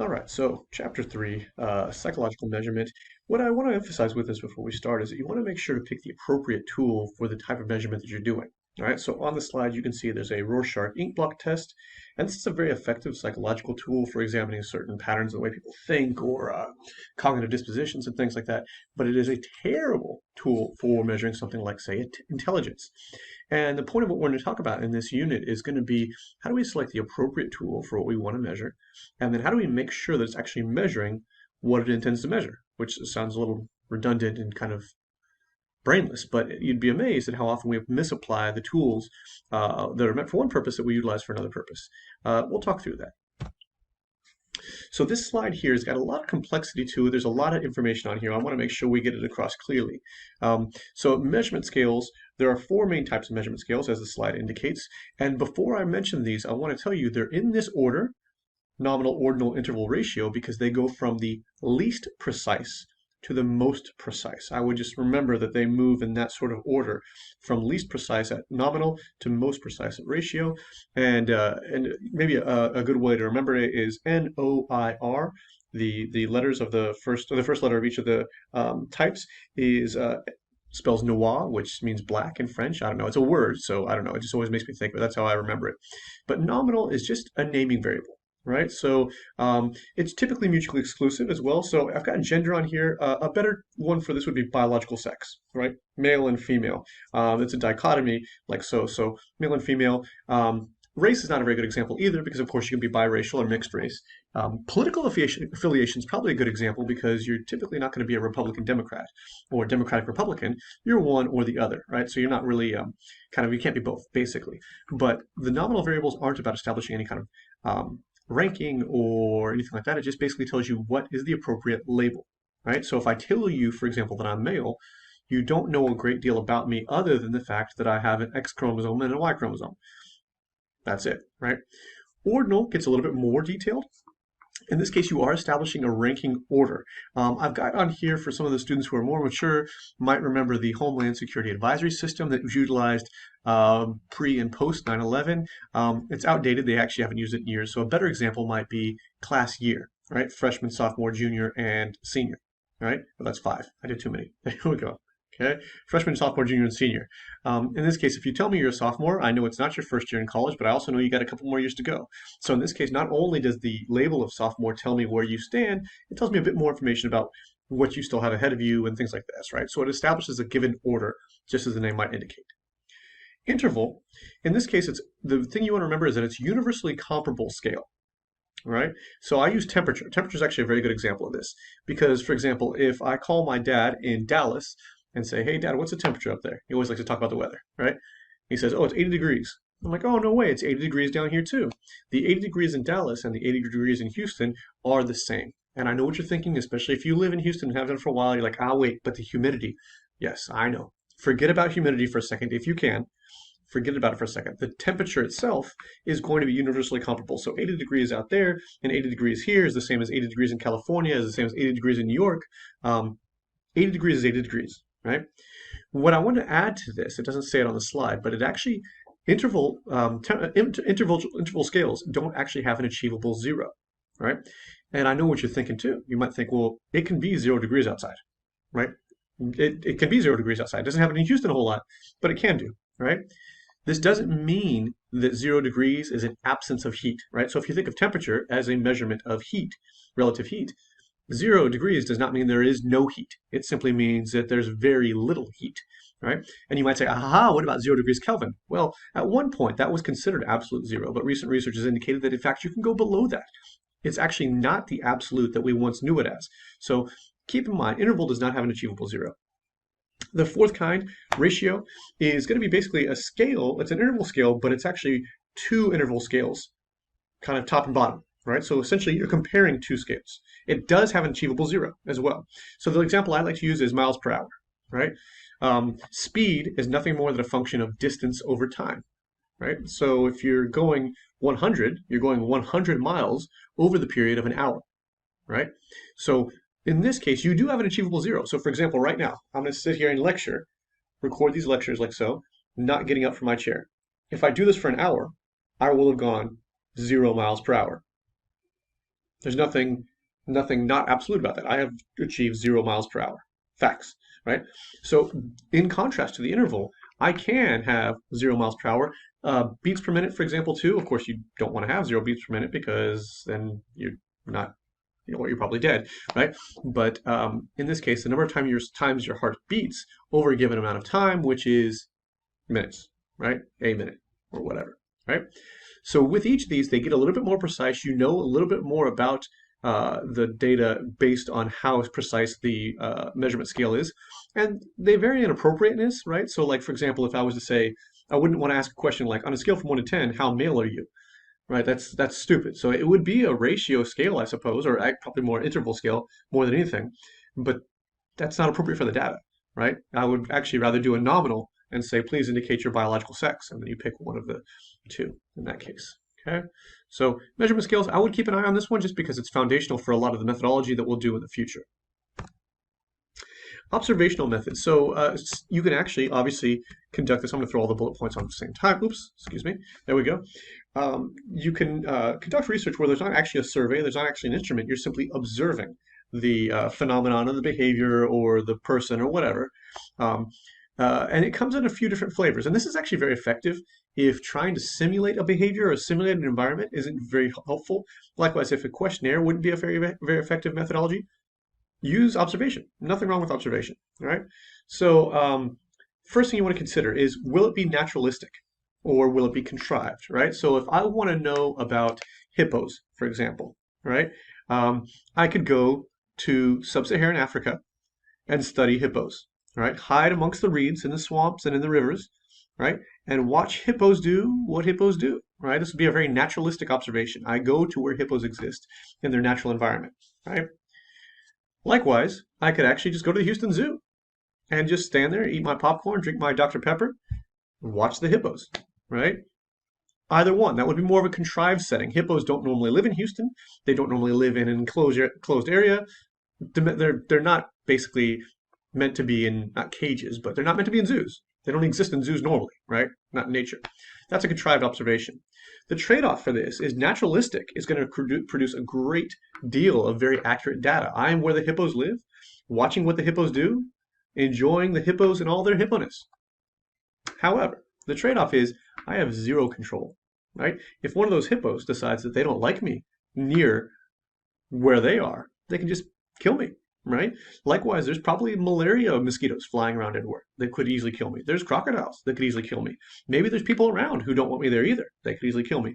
All right, so chapter three, psychological measurement. What I want to emphasize with this before we start is that you want to make sure to pick the appropriate tool for the type of measurement that you're doing. All right, so on the slide, you can see there's a Rorschach ink blot test, and this is a very effective psychological tool for examining certain patterns of the way people think or cognitive dispositions and things like that. But it is a terrible tool for measuring something like, say, intelligence. And the point of what we're going to talk about in this unit is going to be how do we select the appropriate tool for what we want to measure, and then how do we make sure that it's actually measuring what it intends to measure, which sounds a little redundant and kind of brainless, but you'd be amazed at how often we misapply the tools that are meant for one purpose that we utilize for another purpose. We'll talk through that. So this slide here has got a lot of complexity to it. There's a lot of information on here. I want to make sure we get it across clearly. So measurement scales, there are four main types of measurement scales, as the slide indicates. And before I mention these, I want to tell you they're in this order: nominal, ordinal, interval, ratio, because they go from the least precise to the most precise. I would just remember that they move in that sort of order, from least precise at nominal to most precise at ratio. And maybe a good way to remember it is NOIR. The letters of the first letter of each of the types is spells noir, which means black in French. I don't know. It's a word, so I don't know. It just always makes me think, but that's how I remember it. But nominal is just a naming variable. Right, so it's typically mutually exclusive as well. So I've got gender on here. A better one for this would be biological sex, right? Male and female. It's a dichotomy like so. So male and female. Race is not a very good example either, because of course you can be biracial or mixed race. Political affiliation is probably a good example, because you're typically not going to be a Republican Democrat or Democratic Republican. You're one or the other, right? So you're not really you can't be both, basically. But the nominal variables aren't about establishing any kind of ranking or anything like that. It just basically tells you what is the appropriate label, right? So if I tell you, for example, that I'm male, you don't know a great deal about me other than the fact that I have an X chromosome and a Y chromosome. That's it, right? Ordinal gets a little bit more detailed. In this case, you are establishing a ranking order. I've got on here, for some of the students who are more mature, might remember the Homeland Security Advisory System that was utilized pre and post 9/11. It's outdated. They actually haven't used it in years. So a better example might be class year, right? Freshman, sophomore, junior, and senior, right? Well, that's five. I did too many. There we go. Okay, freshman, sophomore, junior, and senior. In this case, if you tell me you're a sophomore, I know it's not your first year in college, but I also know you got a couple more years to go. So in this case, not only does the label of sophomore tell me where you stand, it tells me a bit more information about what you still have ahead of you and things like this, right? So it establishes a given order, just as the name might indicate. Interval, in this case, it's the thing you want to remember is that it's universally comparable scale. Right? So I use temperature. Temperature is actually a very good example of this, because, for example, if I call my dad in Dallas and say, "Hey, Dad, what's the temperature up there?" He always likes to talk about the weather, right? He says, "Oh, it's 80 degrees." I'm like, "Oh, no way, it's 80 degrees down here too." The 80 degrees in Dallas and the 80 degrees in Houston are the same. And I know what you're thinking, especially if you live in Houston and have done for a while. You're like, "Ah, wait, but the humidity." Yes, I know. Forget about humidity for a second if you can. Forget about it for a second. The temperature itself is going to be universally comparable. So 80 degrees out there and 80 degrees here is the same as 80 degrees in California, is the same as 80 degrees in New York. 80 degrees is 80 degrees, right? What I want to add to this, it doesn't say it on the slide, but it actually, interval scales don't actually have an achievable zero, right? And I know what you're thinking too. You might think, well, it can be 0 degrees outside, right? It can be 0 degrees outside. It doesn't happen in Houston a whole lot, but it can do, right? This doesn't mean that 0 degrees is an absence of heat, right? So if you think of temperature as a measurement of heat, relative heat, 0 degrees does not mean there is no heat. It simply means that there's very little heat, right? And you might say, aha, what about 0 degrees Kelvin? Well, at one point that was considered absolute zero, but recent research has indicated that in fact you can go below that. It's actually not the absolute that we once knew it as. So keep in mind, interval does not have an achievable zero. The fourth kind, ratio, is going to be basically a scale. It's an interval scale, but it's actually two interval scales, kind of top and bottom, right? So essentially you're comparing two scales. It does have an achievable zero as well. So the example I like to use is miles per hour, right? Speed is nothing more than a function of distance over time, right? So if you're going 100, you're going 100 miles over the period of an hour, right? So in this case, you do have an achievable zero. So for example, right now, I'm going to sit here and lecture, record these lectures like so, not getting up from my chair. If I do this for an hour, I will have gone 0 miles per hour. There's nothing not absolute about that. I have achieved 0 miles per hour. Facts, right? So in contrast to the interval, I can have 0 miles per hour. Beats per minute, for example, too. Of course, you don't want to have 0 beats per minute because then you're not, you're probably dead, right? But in this case, the number of times your heart beats over a given amount of time, which is minutes, right? A minute or whatever, right? So with each of these, they get a little bit more precise. You know a little bit more about the data based on how precise the measurement scale is. And they vary in appropriateness, right? So like, for example, if I was to say, I wouldn't want to ask a question like, on a scale from 1 to 10, how male are you? Right? That's stupid. So it would be a ratio scale, I suppose, or probably more interval scale more than anything. But that's not appropriate for the data, right? I would actually rather do a nominal and say, please indicate your biological sex, and then you pick one of the two in that case. Okay, so measurement scales, I would keep an eye on this one just because it's foundational for a lot of the methodology that we'll do in the future. Observational methods. So you can actually obviously conduct this. I'm going to throw all the bullet points on at the same time. Oops, excuse me. There we go. You can conduct research where there's not actually a survey, there's not actually an instrument. You're simply observing the phenomenon of the behavior or the person or whatever. And it comes in a few different flavors. And this is actually very effective if trying to simulate a behavior or simulate an environment isn't very helpful. Likewise, if a questionnaire wouldn't be a very effective methodology, use observation. Nothing wrong with observation, all right? So first thing you want to consider is, will it be naturalistic or will it be contrived, right? So if I want to know about hippos, for example, right, I could go to sub-Saharan Africa and study hippos, right? Hide amongst the reeds in the swamps and in the rivers, right? And watch hippos do what hippos do, right? This would be a very naturalistic observation. I go to where hippos exist in their natural environment, right? Likewise, I could actually just go to the Houston Zoo and just stand there, eat my popcorn, drink my Dr. Pepper, and watch the hippos, right? Either one. That would be more of a contrived setting. Hippos don't normally live in Houston. They don't normally live in an enclosed area. They're not basically meant to be in, not cages, but they're not meant to be in zoos. They don't exist in zoos normally, right? Not in nature. That's a contrived observation. The trade-off for this is naturalistic is going to produce a great deal of very accurate data. I am where the hippos live, watching what the hippos do, enjoying the hippos and all their hipponess. However, the trade-off is I have zero control, right? If one of those hippos decides that they don't like me near where they are, they can just kill me, right? Likewise, there's probably malaria mosquitoes flying around everywhere that could easily kill me. There's crocodiles that could easily kill me. Maybe there's people around who don't want me there either. They could easily kill me.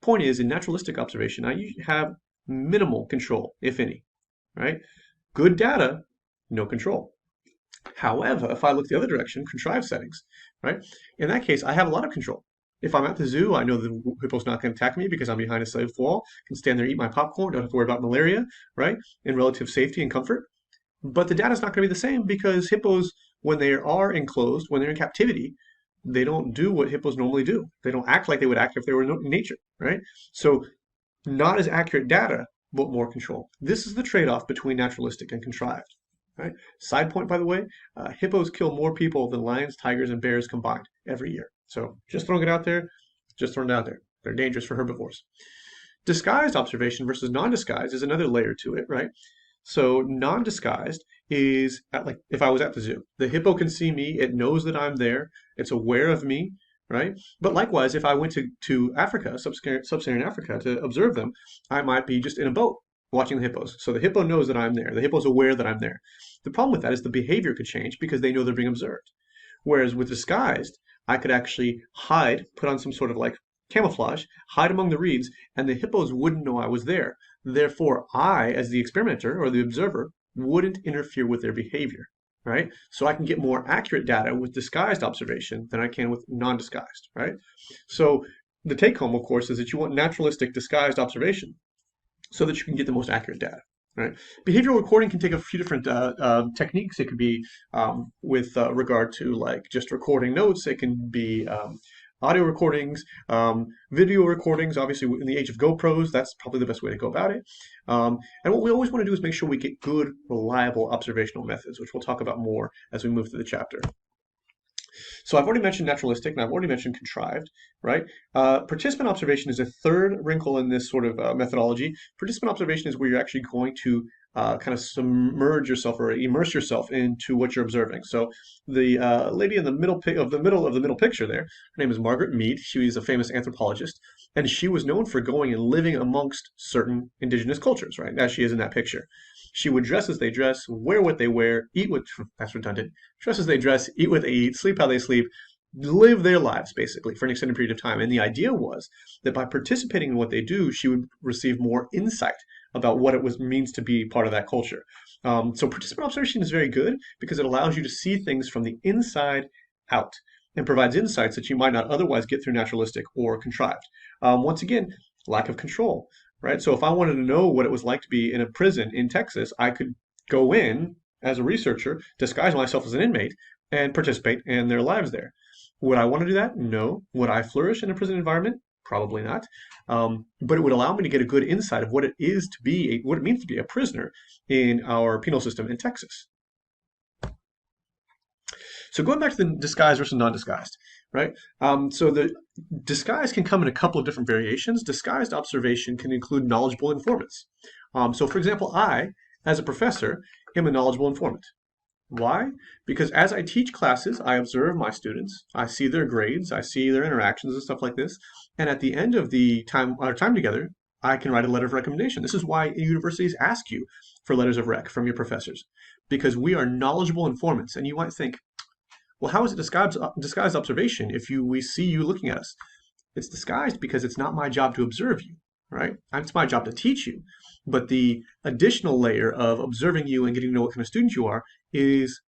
Point is, in naturalistic observation, I usually have minimal control, if any, right? Good data, no control. However, if I look the other direction, contrived settings, right? In that case, I have a lot of control. If I'm at the zoo, I know the hippo's not going to attack me because I'm behind a safe wall, can stand there, eat my popcorn, don't have to worry about malaria, right? In relative safety and comfort. But the data's not going to be the same because hippos, when they are enclosed, when they're in captivity, they don't do what hippos normally do. They don't act like they would act if they were in nature, right? So not as accurate data, but more control. This is the trade-off between naturalistic and contrived. Right? Side point, by the way, hippos kill more people than lions, tigers, and bears combined every year. So just throwing it out there, just throwing it out there. They're dangerous for herbivores. Disguised observation versus non-disguised is another layer to it, right? So non-disguised is like if I was at the zoo, the hippo can see me, it knows that I'm there, it's aware of me, right? But likewise, if I went to Africa, sub-Saharan Africa, to observe them, I might be just in a boat watching the hippos. So the hippo knows that I'm there. The hippo's aware that I'm there. The problem with that is the behavior could change because they know they're being observed. Whereas with disguised, I could actually hide, put on some sort of like camouflage, hide among the reeds, and the hippos wouldn't know I was there. Therefore, I, as the experimenter or the observer, wouldn't interfere with their behavior, right? So I can get more accurate data with disguised observation than I can with non-disguised, right? So the take home, of course, is that you want naturalistic disguised observation so that you can get the most accurate data. Right. Behavioral recording can take a few different techniques. It could be with regard to like just recording notes. It can be audio recordings, video recordings. Obviously, in the age of GoPros, that's probably the best way to go about it. And what we always want to do is make sure we get good, reliable observational methods, which we'll talk about more as we move through the chapter. So I've already mentioned naturalistic and I've already mentioned contrived, right? Participant observation is a third wrinkle in this sort of methodology. Participant observation is where you're actually going to kind of submerge yourself or immerse yourself into what you're observing. So the lady in the middle picture there, her name is Margaret Mead. She was a famous anthropologist, and she was known for going and living amongst certain indigenous cultures, right? As she is in that picture. She would dress as they dress, wear what they wear, eat what, that's redundant, dress as they dress, eat what they eat, sleep how they sleep, live their lives basically for an extended period of time. And the idea was that by participating in what they do, she would receive more insight about what it was means to be part of that culture. So participant observation is very good because it allows you to see things from the inside out and provides insights that you might not otherwise get through naturalistic or contrived. Once again, lack of control, right? So if I wanted to know what it was like to be in a prison in Texas, I could go in as a researcher, disguise myself as an inmate, and participate in their lives there. Would I want to do that? No. Would I flourish in a prison environment? Probably not. But it would allow me to get a good insight of what it is to be, what it means to be a prisoner in our penal system in Texas. So going back to the disguised versus non-disguised, right? So the disguise can come in a couple of different variations. Disguised observation can include knowledgeable informants. So for example, I, as a professor, am a knowledgeable informant. Why? Because as I teach classes, I observe my students, I see their grades, I see their interactions and stuff like this, and at the end of the time, our time together, I can write a letter of recommendation. This is why universities ask you for letters of rec from your professors, because we are knowledgeable informants. And you might think, well, how is it disguised observation if we see you looking at us? It's disguised because it's not my job to observe you, right? It's my job to teach you. But the additional layer of observing you and getting to know what kind of student you are is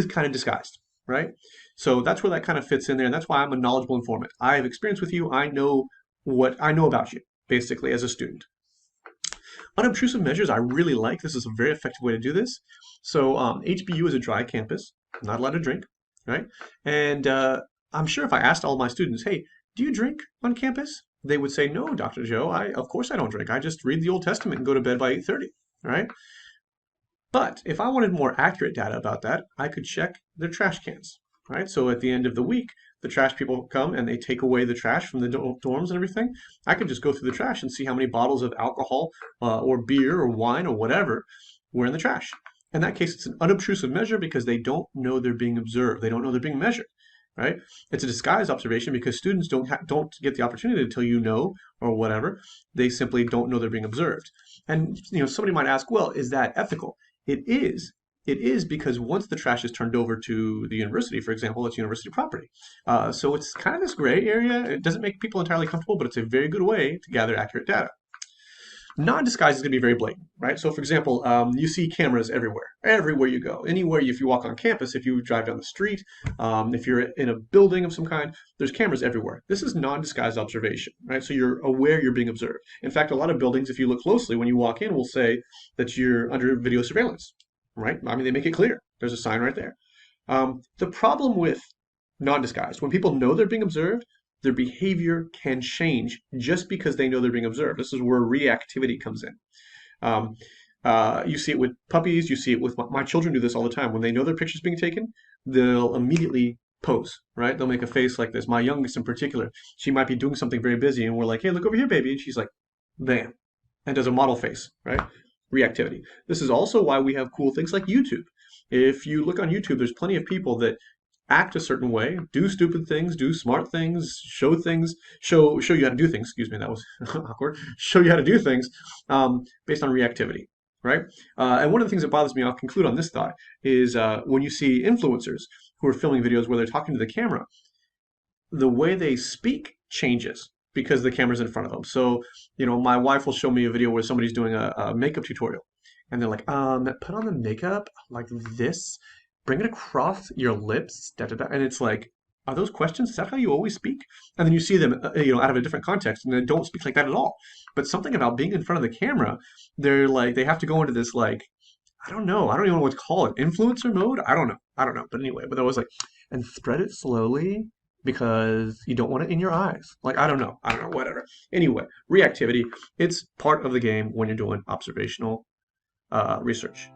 kind of disguised, right? So that's where that kind of fits in there, and that's why I'm a knowledgeable informant. I have experience with you. I know what I know about you, basically, as a student. Unobtrusive measures I really like. This is a very effective way to do this. So HBU is a dry campus, not allowed to drink, right? And I'm sure if I asked all my students, hey, do you drink on campus? They would say, no, Dr. Joe, of course I don't drink. I just read the Old Testament and go to bed by 8:30, right? But if I wanted more accurate data about that, I could check their trash cans, right? So at the end of the week, the trash people come and they take away the trash from the dorms and everything. I could just go through the trash and see how many bottles of alcohol or beer or wine or whatever were in the trash. In that case, it's an unobtrusive measure because they don't know they're being observed. They don't know they're being measured, right? It's a disguised observation because students don't get the opportunity to tell you no or whatever. They simply don't know they're being observed. And somebody might ask, well, is that ethical? It is. It is because once the trash is turned over to the university, for example, it's university property. So it's kind of this gray area. It doesn't make people entirely comfortable, but it's a very good way to gather accurate data. Non-disguised is going to be very blatant, right? So for example, you see cameras everywhere you go. Anywhere, if you walk on campus, if you drive down the street, if you're in a building of some kind, there's cameras everywhere. This is non-disguised observation, right? So you're aware you're being observed. In fact, a lot of buildings, if you look closely, when you walk in, will say that you're under video surveillance, right? I mean, they make it clear. There's a sign right there. The problem with non-disguised, when people know they're being observed, their behavior can change just because they know they're being observed. This is where reactivity comes in. You see it with puppies. You see it with my children do this all the time. When they know their picture's being taken, they'll immediately pose, right? They'll make a face like this. My youngest in particular, she might be doing something very busy, and we're like, hey, look over here, baby. And she's like, bam, and does a model face, right? Reactivity. This is also why we have cool things like YouTube. If you look on YouTube, there's plenty of people that act a certain way, do stupid things, do smart things, show you how to do things. Excuse me, that was awkward. Show you how to do things based on reactivity, right? And one of the things that bothers me, I'll conclude on this thought, is when you see influencers who are filming videos where they're talking to the camera, the way they speak changes because the camera's in front of them. So, my wife will show me a video where somebody's doing a makeup tutorial, and they're like, put on the makeup like this, bring it across your lips, da da da. And it's like, are those questions? Is that how you always speak? And then you see them, out of a different context, and they don't speak like that at all. But something about being in front of the camera, they're like, they have to go into this like, I don't know, I don't even know what to call it, influencer mode. I don't know. But anyway, but I was like, and spread it slowly because you don't want it in your eyes. Like, I don't know, whatever. Anyway, reactivity, it's part of the game when you're doing observational research.